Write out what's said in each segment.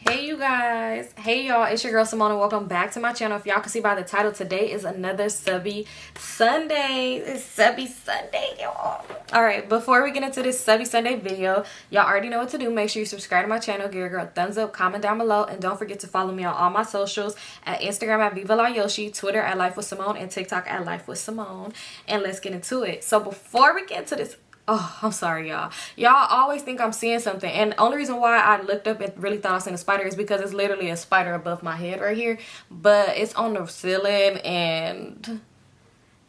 Hey you guys, hey y'all, it's your girl Symone and welcome back to my channel. If y'all can see by the title, today is another Subbie Sunday. It's Subbie Sunday, y'all. Alright, before we get into this Subbie Sunday video, y'all already know what to do. Make sure you subscribe to my channel, give your girl a thumbs up, comment down below, and don't forget to follow me on all my socials at Instagram at Vivalayoshii, Twitter at LifeWithSymone, and TikTok at LifeWithSymone. And let's get into it. So before we get into this, oh, I'm sorry, y'all. Y'all always think I'm seeing something. And the only reason why I looked up and really thought I seen a spider is because it's literally a spider above my head right here. But it's on the ceiling and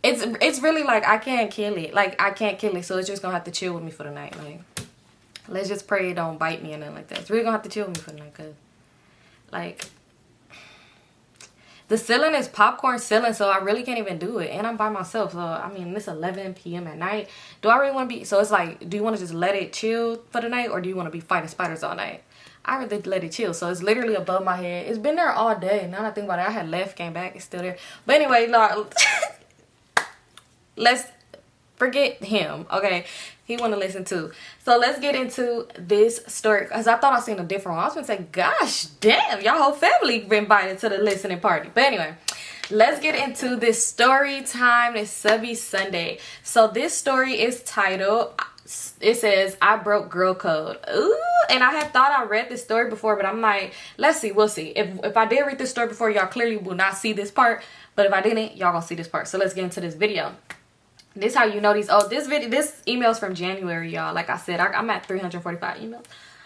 it's really like I can't kill it. Like, I can't kill it. So it's just going to have to chill with me for the night. Like, let's just pray it don't bite me and nothing like that. It's really going to have to chill with me for the night because, like, the ceiling is popcorn ceiling, so I really can't even do it. And I'm by myself, so, I mean, it's 11 p.m. at night. Do I really want to be... So, it's like, do you want to just let it chill for the night, or do you want to be fighting spiders all night? I really let it chill. So, it's literally above my head. It's been there all day. Now that I think about it, I had left, came back, it's still there. But anyway, Lord, let's forget him, okay? He want to listen too. So let's get into this story, because I thought I seen a different one. I was gonna say, gosh damn, y'all whole family been invited to the listening party. But anyway, let's get into this story time, this Subbie Sunday. So this story is titled, it says, I broke girl code. Ooh, and I had thought I read this story before, but I'm like, let's see, we'll see. If I did read this story before, y'all clearly will not see this part, but if I didn't, y'all gonna see this part. So let's get into this video. This how you know these. Oh, this email's from January, y'all. Like I said, I'm at 345 emails.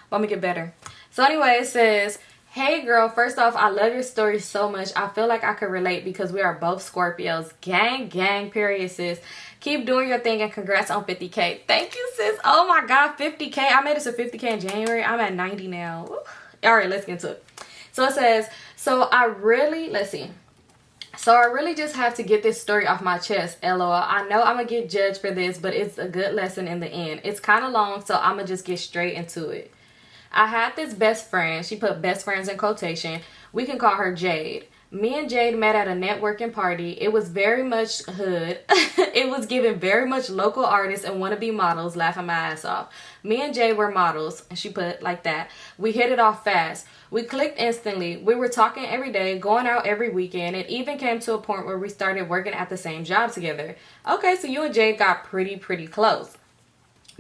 But I'm gonna get better. So anyway, it says, hey girl, first off, I love your story so much. I feel like I could relate because we are both Scorpios. Gang, gang, period, sis. Keep doing your thing and congrats on 50K. Thank you, sis. Oh my God, 50K. I made it to 50K in January. I'm at 90 now. Woo. All right, let's get into it. So it says, So I really just have to get this story off my chest, lol. I know I'm going to get judged for this, but it's a good lesson in the end. It's kind of long, so I'm going to just get straight into it. I had this best friend. She put best friends in quotation. We can call her Jade. Me and Jade met at a networking party. It was very much hood. It was given very much local artists and wannabe models, laughing my ass off. Me and Jade were models, and she put like that. We hit it off fast. We clicked instantly. We were talking every day, going out every weekend. It even came to a point where we started working at the same job together. Okay, so you and Jade got pretty close.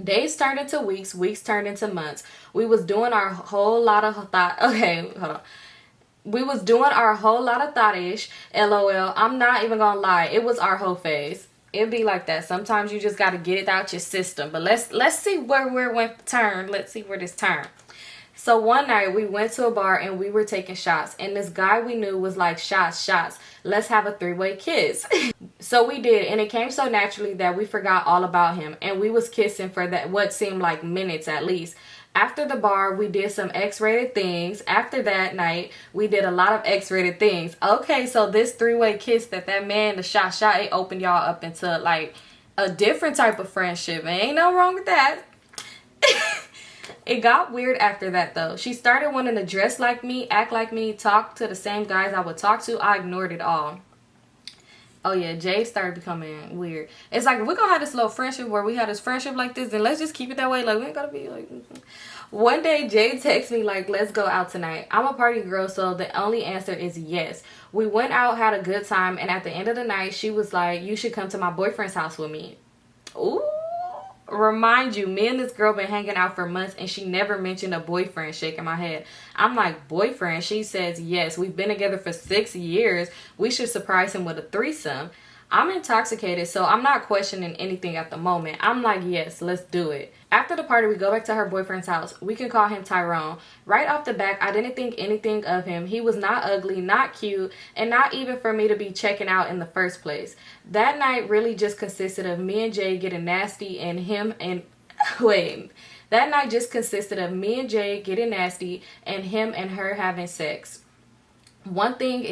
Days turned into weeks. Weeks turned into months. We was doing our whole lot of thought. Okay, hold on. We was doing our whole lot of thought-ish. LOL. I'm not even gonna lie. It was our whole phase. It'd be like that. Sometimes you just gotta get it out your system. But let's see where we went turn. Let's see where this turned. So one night we went to a bar and we were taking shots. And this guy we knew was like, shots. Let's have a three-way kiss. So we did. And it came so naturally that we forgot all about him. And we was kissing for that what seemed like minutes at least. After the bar, we did some X-rated things. After that night, we did a lot of X-rated things. Okay, so this three-way kiss that man, the shot, it opened y'all up into like a different type of friendship. Ain't no wrong with that. It got weird after that though. She started wanting to dress like me, act like me, talk to the same guys I would talk to. I ignored it all. Oh yeah, Jade started becoming weird. It's like, if we're gonna have this little friendship where we had this friendship like this, then let's just keep it that way. Like, we ain't gotta be like... One day, Jade texted me like, let's go out tonight. I'm a party girl, so the only answer is yes. We went out, had a good time, and at the end of the night, she was like, you should come to my boyfriend's house with me. Ooh. Remind you, me and this girl been hanging out for months and she never mentioned a boyfriend. Shaking my head. I'm like, boyfriend? She says yes. We've been together for 6 years. We should surprise him with a threesome. I'm intoxicated, so I'm not questioning anything at the moment. I'm like, yes, let's do it. After the party, we go back to her boyfriend's house. We can call him Tyrone. Right off the back, I didn't think anything of him. He was not ugly, not cute, and not even for me to be checking out in the first place. That night really just consisted of me and Jay getting nasty and him and... Wait. That night just consisted of me and Jay getting nasty and him and her having sex. One thing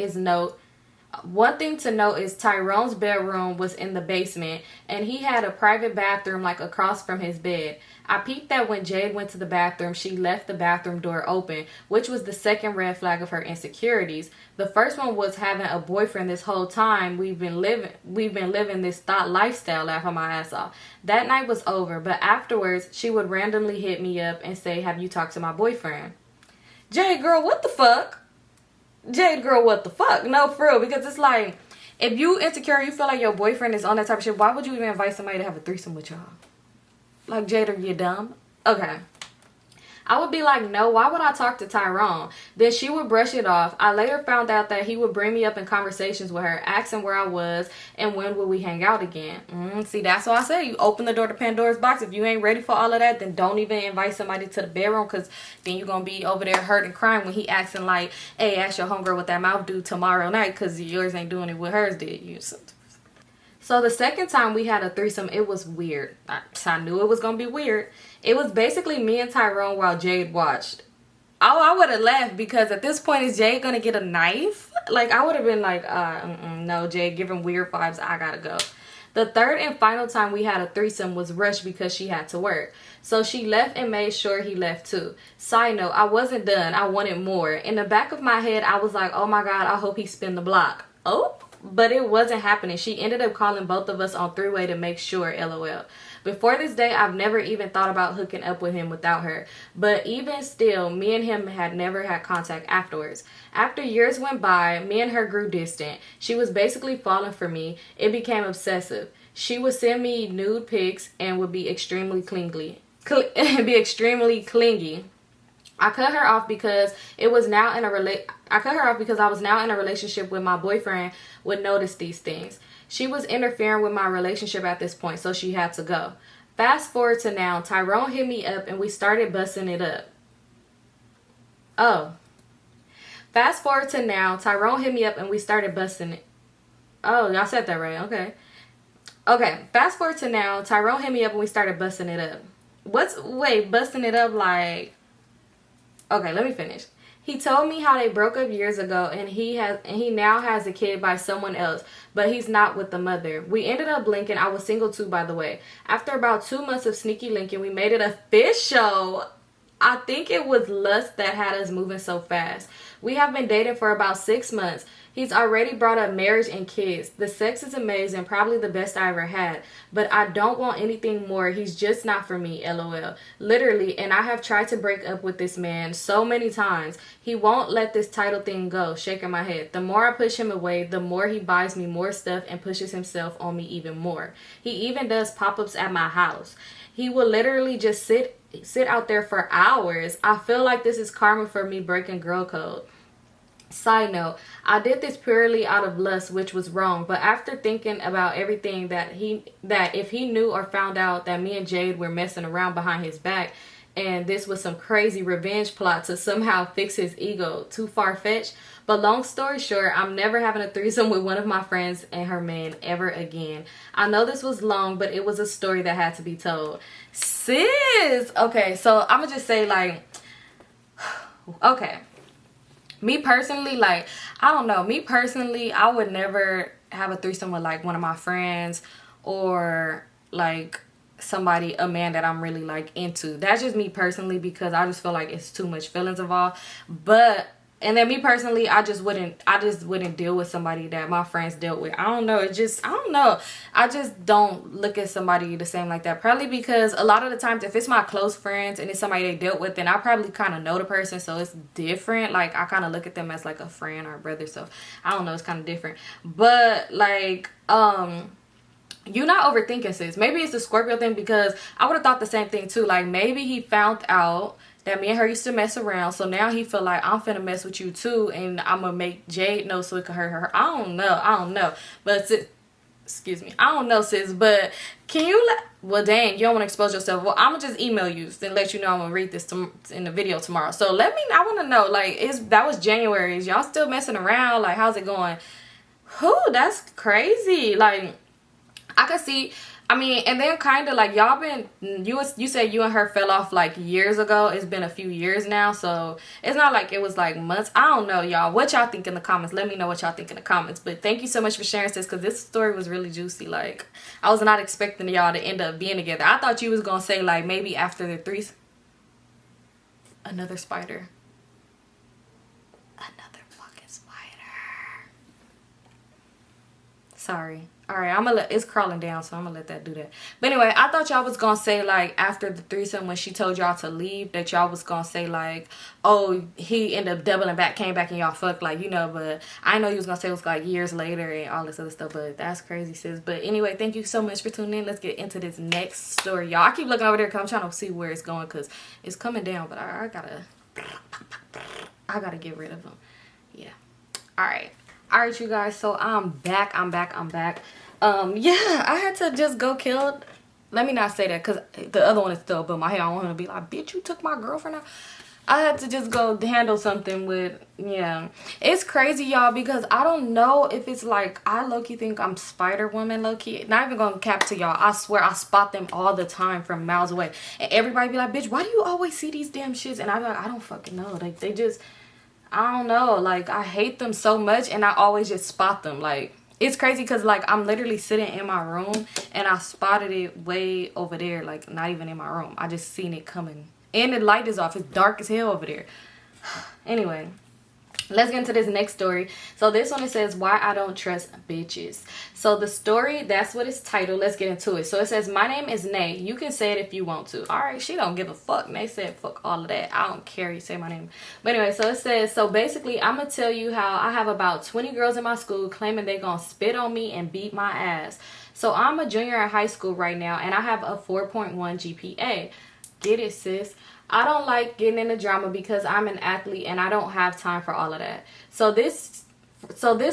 to note is Tyrone's bedroom was in the basement and he had a private bathroom like across from his bed. I peeped that when Jade went to the bathroom, she left the bathroom door open, which was the second red flag of her insecurities. The first one was having a boyfriend this whole time. We've been living this thought lifestyle, laughing my ass off. That night was over, but afterwards she would randomly hit me up and say, have you talked to my boyfriend? Jade, girl, what the fuck? Jade, girl, what the fuck? No, for real, because it's like, if you insecure, you feel like your boyfriend is on that type of shit, why would you even invite somebody to have a threesome with y'all? Like, Jade, are you dumb? Okay. I would be like, no, why would I talk to Tyrone? Then she would brush it off. I later found out that he would bring me up in conversations with her, asking where I was and when would we hang out again. See, that's why I say you open the door to Pandora's box. If you ain't ready for all of that, then don't even invite somebody to the bedroom, because then you're going to be over there hurt and crying when he asking like, hey, ask your homegirl what that mouth do tomorrow night, because yours ain't doing it what hers did. So the second time we had a threesome, it was weird. I knew it was going to be weird. It was basically me and Tyrone while Jade watched. Oh, I would have left, because at this point, is Jade going to get a knife? Like, I would have been like, no, Jade, giving weird vibes. I got to go. The third and final time we had a threesome was rushed because she had to work. So she left and made sure he left too. Side note, I wasn't done. I wanted more. In the back of my head, I was like, oh my God, I hope he spin the block. Oh, but it wasn't happening. She ended up calling both of us on three-way to make sure, LOL. Before this day, I've never even thought about hooking up with him without her. But even still, me and him had never had contact afterwards. After years went by, me and her grew distant. She was basically falling for me. It became obsessive. She would send me nude pics and would be extremely clingy. I cut her off because I was now in a relationship with my boyfriend would notice these things. She was interfering with my relationship at this point, so she had to go. Fast forward to now, Tyrone hit me up and we started busting it up. Oh. Fast forward to now, Tyrone hit me up and we started busting it. Oh, y'all said that right. Okay. Okay. Fast forward to now, Tyrone hit me up and we started busting it up. Busting it up like... Okay, let me finish. He told me how they broke up years ago and he now has a kid by someone else, but he's not with the mother. We ended up linking. I was single too, by the way. After about 2 months of sneaky linking, we made it official. I think it was lust that had us moving so fast. We have been dating for about 6 months. He's already brought up marriage and kids. The sex is amazing, probably the best I ever had. But I don't want anything more. He's just not for me, LOL. Literally, and I have tried to break up with this man so many times. He won't let this title thing go, shaking my head. The more I push him away, the more he buys me more stuff and pushes himself on me even more. He even does pop-ups at my house. He will literally just sit out there for hours. I feel like this is karma for me breaking girl code. Side note, I did this purely out of lust, which was wrong, but after thinking about everything that if he knew or found out that me and Jade were messing around behind his back and this was some crazy revenge plot to somehow fix his ego, too far-fetched. But long story short, I'm never having a threesome with one of my friends and her man ever again. I know this was long, but it was a story that had to be told. Sis! Okay, so I'm gonna just say, like, okay. Me personally, like, I don't know. Me personally, I would never have a threesome with, like, one of my friends or, like, a man that I'm really, like, into. That's just me personally, because I just feel like it's too much feelings involved. But... And then me personally, I just wouldn't deal with somebody that my friends dealt with. I don't know. I don't know. I just don't look at somebody the same like that. Probably because a lot of the times, if it's my close friends and it's somebody they dealt with, then I probably kind of know the person. So it's different. Like, I kind of look at them as like a friend or a brother. So I don't know. It's kind of different. But like, you're not overthinking, sis. Maybe it's the Scorpio thing, because I would have thought the same thing too. Like, maybe he found out that me and her used to mess around, so now he feel like I'm finna mess with you too, and I'm gonna make Jade know so it can hurt her. I don't know. But sis, excuse me, I don't know, sis. But can you well, dang, you don't want to expose yourself. Well, I'm gonna just email you and let you know I'm gonna read this in the video tomorrow. So I want to know, like, that was January. Is y'all still messing around? Like, how's it going? That's crazy. Like, I could see. I mean, and then kind of like y'all been, you said you and her fell off like years ago. It's been a few years now, so it's not like it was like months. I don't know, y'all. What y'all think in the comments? Let me know what y'all think in the comments. But thank you so much for sharing this, because this story was really juicy. Like, I was not expecting y'all to end up being together. I thought you was gonna say like maybe after the threesome. Another spider. Another fucking spider. Sorry. Alright, it's crawling down, so I'm gonna let that do that. But anyway, I thought y'all was gonna say, like, after the threesome, when she told y'all to leave, that y'all was gonna say, like, oh, he ended up doubling back, came back, and y'all fucked, like, you know. But I know you was gonna say it was, like, years later and all this other stuff, but that's crazy, sis. But anyway, thank you so much for tuning in. Let's get into this next story, y'all. I keep looking over there because I'm trying to see where it's going, because it's coming down, but I gotta get rid of them. Yeah. Alright, you guys, so I'm back. Yeah, I had to just go kill. Let me not say that, because the other one is still above my head. I don't want to be like, bitch, you took my girlfriend out. I had to just go handle something with, yeah. It's crazy, y'all, because I don't know if it's like, I low-key think I'm Spider-Woman, low-key. Not even gonna cap to y'all. I swear, I spot them all the time from miles away. And everybody be like, bitch, why do you always see these damn shits? And I be like, I don't fucking know. Like, they just, I don't know. Like, I hate them so much, and I always just spot them. Like, it's crazy because, like, I'm literally sitting in my room and I spotted it way over there. Like, not even in my room. I just seen it coming. And the light is off. It's dark as hell over there. Anyway, let's get into this next story. So this one, it says, why I don't trust bitches. So the story, that's what it's titled. Let's get into it. So it says, my name is Nay. You can say it if you want to. All right, she don't give a fuck. Nay said fuck all of that. I don't care. You say my name. But anyway, so it says, so basically, I'm going to tell you how I have about 20 girls in my school claiming they going to spit on me and beat my ass. So I'm a junior in high school right now, and I have a 4.1 GPA. Get it, sis. I don't like getting into drama because I'm an athlete and I don't have time for all of that. So this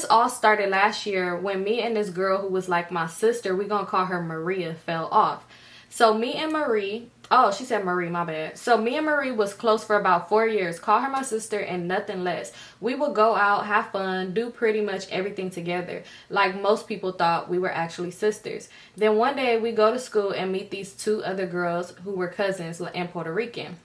all started last year when me and this girl who was like my sister, we're going to call her Maria, fell off. So me and Marie, oh, she said Marie, my bad. So me and Marie was close for about 4 years. Call her my sister and nothing less. We would go out, have fun, do pretty much everything together. Like most people thought we were actually sisters. Then one day we go to school and meet these two other girls who were cousins and Puerto Rican.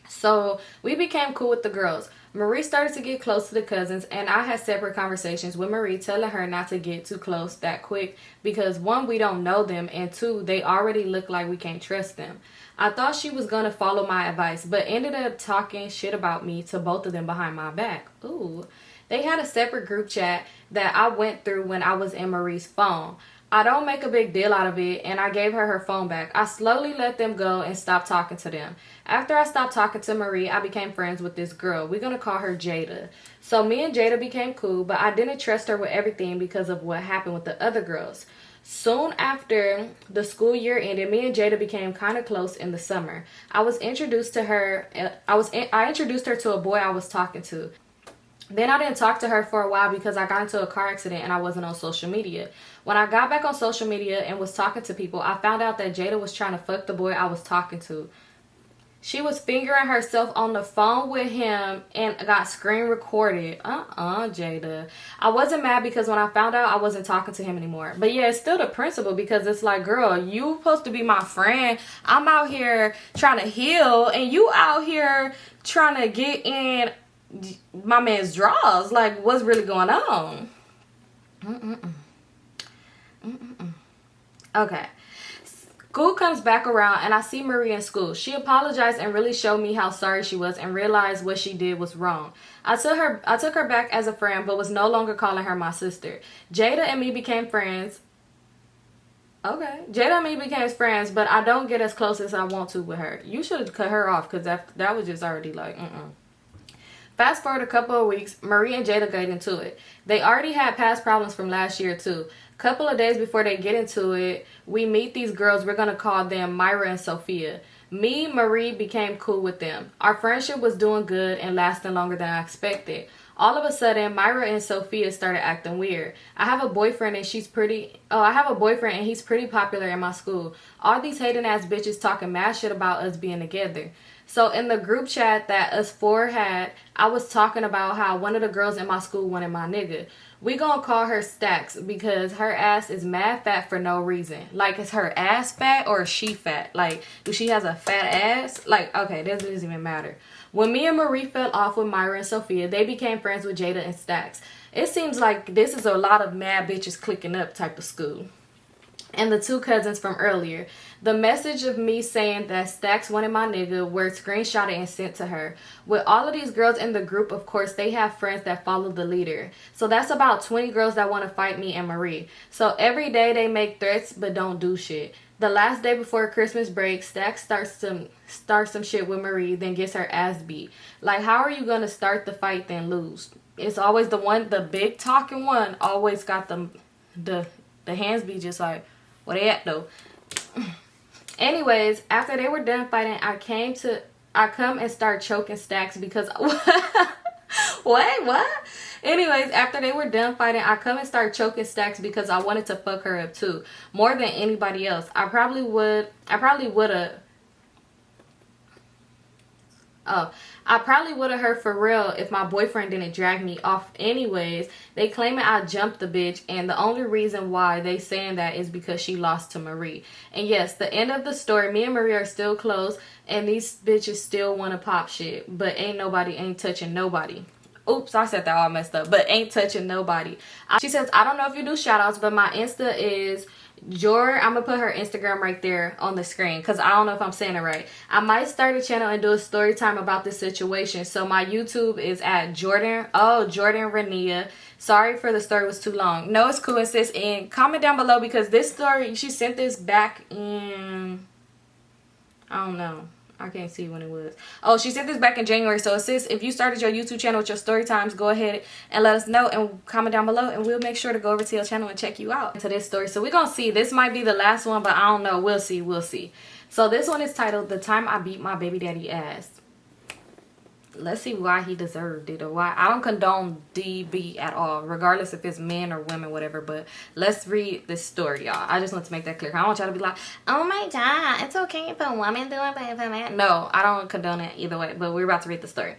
So we became cool with the girls. Marie started to get close to the cousins, and I had separate conversations with Marie telling her not to get too close that quick because one, we don't know them, and two, they already look like we can't trust them. I thought she was going to follow my advice, but ended up talking shit about me to both of them behind my back. Ooh. They had a separate group chat that I went through when I was in Marie's phone. I don't make a big deal out of it, and I gave her phone back. I slowly let them go and stopped talking to them. After I stopped talking to Marie, I became friends with this girl. We're going to call her Jada. So me and Jada became cool, but I didn't trust her with everything because of what happened with the other girls. Soon after the school year ended, me and Jada became kind of close in the summer. I introduced her to a boy I was talking to. Then I didn't talk to her for a while because I got into a car accident and I wasn't on social media. When I got back on social media and was talking to people, I found out that Jada was trying to fuck the boy I was talking to. She was fingering herself on the phone with him and got screen recorded. Jada. I wasn't mad because when I found out, I wasn't talking to him anymore. But yeah, it's still the principle because it's like, girl, you supposed to be my friend. I'm out here trying to heal and you out here trying to get in my man's drawers. Like, what's really going on? Okay. School comes back around and I see Marie in school. She apologized and really showed me how sorry she was and realized what she did was wrong. I took her back as a friend but was no longer calling her my sister. Jada and me became friends. Okay. Jada and me became friends, but I don't get as close as I want to with her. You should have cut her off because that was just already like, Fast forward a couple of weeks, Marie and Jada get into it. They already had past problems from last year too. Couple of days before they get into it, we meet these girls. We're going to call them Myra and Sophia. Me, Marie became cool with them. Our friendship was doing good and lasting longer than I expected. All of a sudden, Myra and Sophia started acting weird. I have a boyfriend and he's pretty popular in my school. All these hating ass bitches talking mad shit about us being together. So in the group chat that us four had, I was talking about how one of the girls in my school wanted my nigga. We gonna call her Stacks because her ass is mad fat for no reason. Like, is her ass fat or is she fat? Like, do she has a fat ass? Like, okay, that doesn't even matter. When me and Marie fell off with Myra and Sophia, they became friends with Jada and Stacks. It seems like this is a lot of mad bitches clicking up type of school. and the 2 cousins from earlier. The message of me saying that Stacks wanted my nigga were screenshotted and sent to her. With all of these girls in the group, of course, they have friends that follow the leader. So that's about 20 girls that want to fight me and Marie. So every day they make threats but don't do shit. The last day before Christmas break, Stacks starts some shit with Marie, then gets her ass beat. Like, how are you gonna start the fight then lose? It's always the big talking one, always got the hands be just like, what they at though? Anyways, after they were done fighting, I come and start choking Stacks because what? Anyways, after they were done fighting, I come and start choking Stacks because I wanted to fuck her up too, more than anybody else. I probably would have hurt for real if my boyfriend didn't drag me off anyways. They claiming I jumped the bitch, and the only reason why they saying that is because she lost to Marie. And yes, the end of the story, me and Marie are still close, and these bitches still want to pop shit, but ain't touching nobody. Oops, I said that all messed up, but ain't touching nobody. She says, I don't know if you do shout outs, but my Insta is Jor. I'm gonna put her Instagram right there on the screen because I don't know if I'm saying it right. I might start a channel and do a story time about this situation. So my YouTube is at Jordan Rania. Sorry for the story was too long. No, it's cool, sis. And comment down below because this story, she sent this back in, I don't know, I can't see when it was. Oh, she sent this back in January. So sis, if you started your YouTube channel with your story times, go ahead and let us know and comment down below, and we'll make sure to go over to your channel and check you out to this story. So we're gonna see. This might be the last one, but I don't know. We'll see. So this one is titled "The Time I Beat My Baby Daddy Ass." Let's see why he deserved it, or why. I don't condone DB at all, regardless if it's men or women, whatever. But let's read this story, y'all. I just want to make that clear. I don't want y'all to be like, oh my god, it's okay if a woman do it, but if a man. No, I don't condone it either way. But we're about to read the story.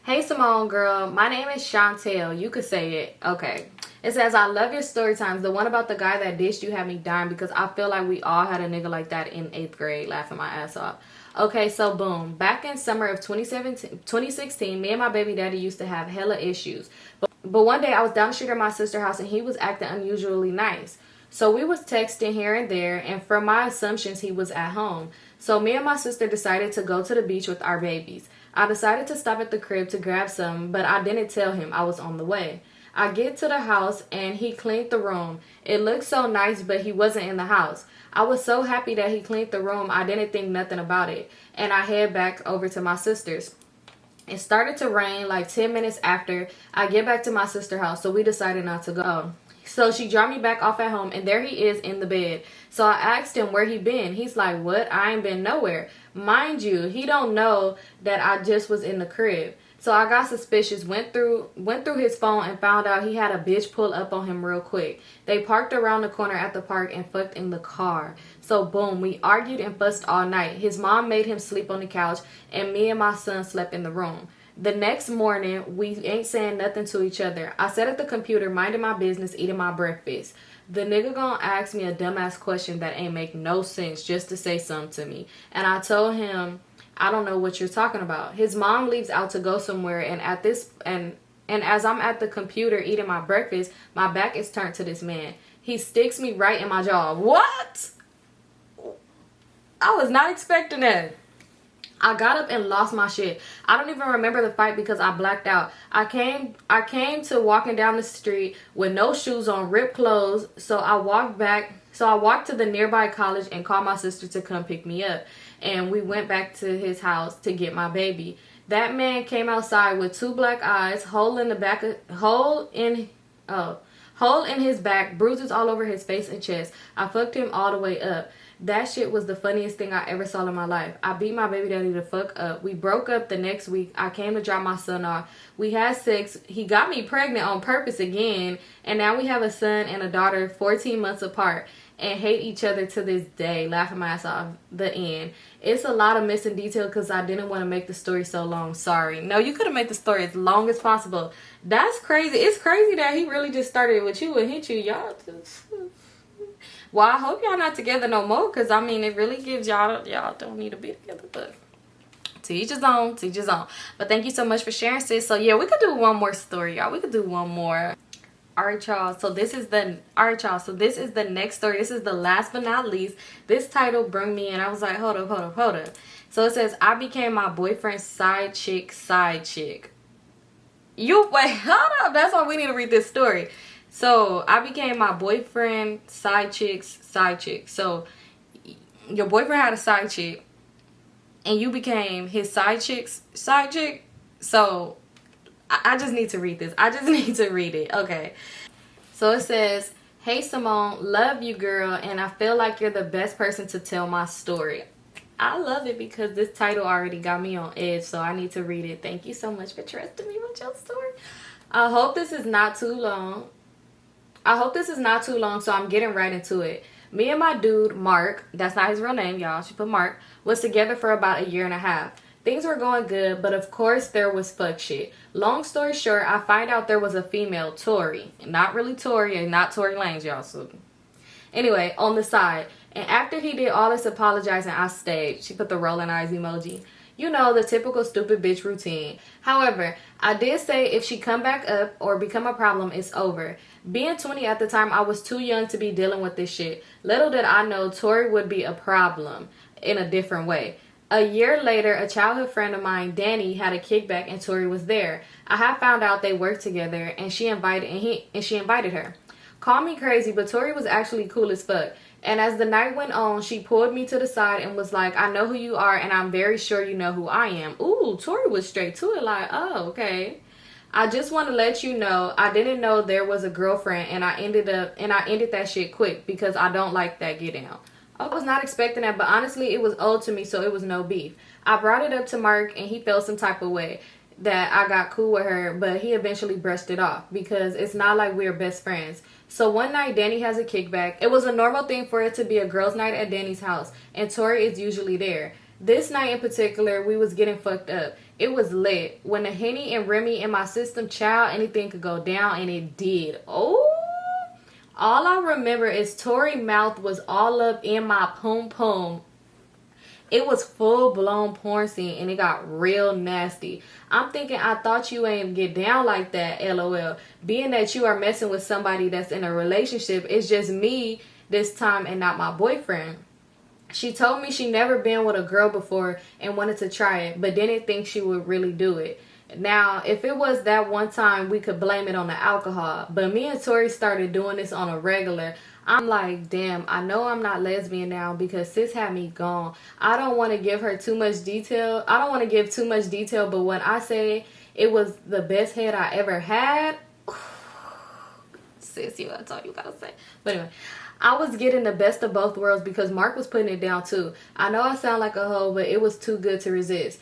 Hey Symone girl, my name is Chantel. You could say it. Okay. It says, I love your story times. The one about the guy that ditched you had me dying because I feel like we all had a nigga like that in 8th grade, laughing my ass off. Okay, so boom. Back in summer of 2016, me and my baby daddy used to have hella issues. But one day I was down the street at my sister's house and he was acting unusually nice. So we was texting here and there, and from my assumptions, he was at home. So me and my sister decided to go to the beach with our babies. I decided to stop at the crib to grab some, but I didn't tell him I was on the way. I get to the house and he cleaned the room. It looked so nice, but he wasn't in the house. I was so happy that he cleaned the room, I didn't think nothing about it. And I head back over to my sister's. It started to rain like 10 minutes after I get back to my sister's house, so we decided not to go. So she dropped me back off at home, and there he is in the bed. So I asked him where he been. He's like, what? I ain't been nowhere. Mind you, he don't know that I just was in the crib. So I got suspicious, went through his phone and found out he had a bitch pull up on him real quick. They parked around the corner at the park and fucked in the car. So boom, we argued and fussed all night. His mom made him sleep on the couch and me and my son slept in the room. The next morning, we ain't saying nothing to each other. I sat at the computer, minding my business, eating my breakfast. The nigga gonna ask me a dumbass question that ain't make no sense just to say something to me. And I told him, I don't know what you're talking about. His mom leaves out to go somewhere, and as I'm at the computer eating my breakfast, my back is turned to this man. He sticks me right in my jaw. What? I was not expecting that. I got up and lost my shit. I don't even remember the fight because I blacked out. I came to walking down the street with no shoes on, ripped clothes. So I walked to the nearby college and called my sister to come pick me up. And we went back to his house to get my baby. That man came outside with 2 black eyes, hole in his back, bruises all over his face and chest. I fucked him all the way up. That shit was the funniest thing I ever saw in my life. I beat my baby daddy the fuck up. We broke up the next week. I came to drop my son off. We had sex. He got me pregnant on purpose again. And now we have a son and a daughter 14 months apart and hate each other to this day. Laughing my ass off. The end. It's a lot of missing detail because I didn't want to make the story so long. Sorry. No, you could have made the story as long as possible. That's crazy. It's crazy that he really just started with you and hit you. Y'all just... Well, I hope y'all not together no more, because, I mean, it really gives y'all don't need to be together, but to each his own, But thank you so much for sharing, sis. So, yeah, we could do one more story, y'all. We could do one more. Alright y'all, so this is the next story. This is the last but not least. This title brought me in. I was like, hold up. So it says, I became my boyfriend's side chick. You wait, hold up. That's why we need to read this story. So I became my boyfriend side chick. So your boyfriend had a side chick and you became his side chick. So I just need to read this. I just need to read it. Okay. So it says, hey Symone, love you girl, and I feel like you're the best person to tell my story. I love it because this title already got me on edge, so I need to read it. Thank you so much for trusting me with your story. I hope this is not too long. So I'm getting right into it. Me and my dude, Mark, that's not his real name, y'all. She put Mark, was together for about 1.5 years. Things were going good, but of course there was fuck shit. Long story short, I find out there was a female, Tori. Not really Tori, and not Tory Lanez, y'all. So anyway, on the side. And after he did all this apologizing, I stayed. She put the rolling eyes emoji. You know, the typical stupid bitch routine. However, I did say if she come back up or become a problem, it's over. Being 20 at the time, I was too young to be dealing with this shit. Little did I know Tori would be a problem in a different way. 1 year later, a childhood friend of mine, Danny, had a kickback and Tori was there. I had found out they worked together and she invited her. Call me crazy, but Tori was actually cool as fuck. And as the night went on, she pulled me to the side and was like, I know who you are and I'm very sure you know who I am. Ooh, Tori was straight to it like, oh, okay. I just want to let you know, I didn't know there was a girlfriend and I ended that shit quick because I don't like that get down. I was not expecting that, but honestly, it was old to me, so it was no beef. I brought it up to Mark, and he felt some type of way that I got cool with her, but he eventually brushed it off because it's not like we are best friends. So one night, Danny has a kickback. It was a normal thing for it to be a girls' night at Danny's house, and Tori is usually there. This night in particular, we was getting fucked up. It was lit. When the Henny and Remy in my system, child, anything could go down, and it did. Oh! All I remember is Tori's mouth was all up in my pom-pom. It was full-blown porn scene and it got real nasty. I'm thinking, I thought you ain't get down like that, LOL. Being that you are messing with somebody that's in a relationship, it's just me this time and not my boyfriend. She told me she never been with a girl before and wanted to try it, but didn't think she would really do it. Now, if it was that one time, we could blame it on the alcohol. But me and Tori started doing this on a regular. I'm like, damn, I know I'm not lesbian now because sis had me gone. I don't want to give her too much detail. I don't want to give too much detail, but when I say it was the best head I ever had, sis, that's all you gotta say. But anyway, I was getting the best of both worlds because Mark was putting it down too. I know I sound like a hoe, but it was too good to resist.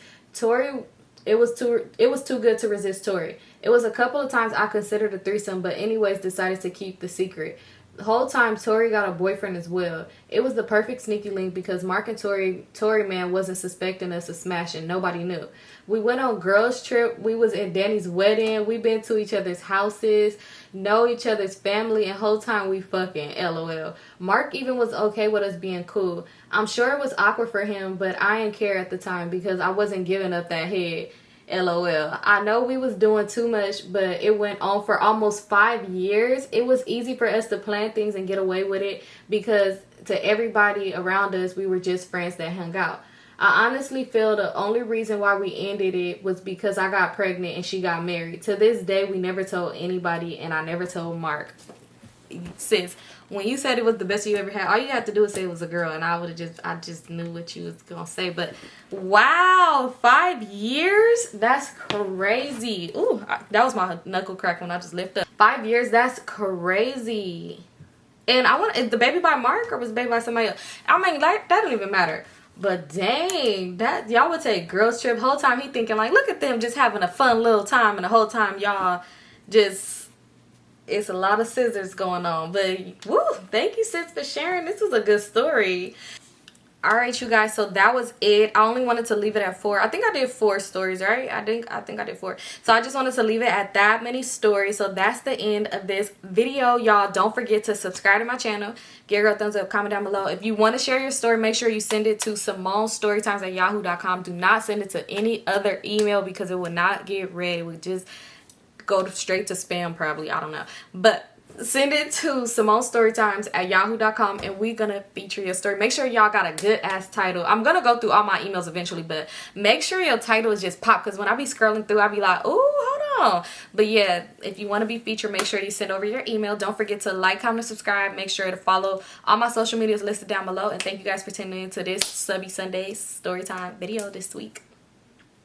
It was too good to resist Tori. It was a couple of times I considered a threesome, but anyways decided to keep the secret. The whole time Tori got a boyfriend as well. It was the perfect sneaky link because Mark and Tori man wasn't suspecting us of smashing. Nobody knew. We went on girls trip. We was in Danny's wedding. We been to each other's houses, know each other's family, and whole time we fucking LOL. Mark even was okay with us being cool. I'm sure it was awkward for him, but I didn't care at the time because I wasn't giving up that head. LOL. I know we was doing too much, but it went on for almost 5 years. It was easy for us to plan things and get away with it because to everybody around us, we were just friends that hung out. I honestly feel the only reason why we ended it was because I got pregnant and she got married. To this day, we never told anybody and I never told Mark. Sis, when you said it was the best you ever had, all you had to do was say it was a girl and I just knew what you was gonna say. But wow, 5 years? That's crazy. Ooh, that was my knuckle crack when I just lifted up. 5 years, that's crazy. And I want, is the baby by Mark or was the baby by somebody else? I mean, like, that don't even matter. But dang, that y'all would take girls trip. Whole time he thinking like, look at them just having a fun little time, and the whole time y'all just, it's a lot of scissors going on. But woo, thank you sis for sharing. This was a good story. All right, you guys, so that was it. I only wanted to leave it at 4. I think I did 4 stories, right? I think I did 4. So I just wanted to leave it at that many stories. So that's the end of this video. Y'all, don't forget to subscribe to my channel. Give a girl a thumbs up, comment down below. If you want to share your story, make sure you send it to Symonestorytimes@yahoo.com. Do not send it to any other email because it will not get read. It would just go straight to spam probably. I don't know. But send it to Symonestorytimes@yahoo.com and we're gonna feature your story. Make sure y'all got a good ass title. I'm gonna go through all my emails eventually, but make sure your title is just pop, because when I be scrolling through, I be like, ooh, hold on. But yeah, if you want to be featured, make sure you send over your email. Don't forget to like, comment, and subscribe. Make sure to follow all my social medias listed down below. And thank you guys for tuning in to this Subbie Sunday Storytime video this week.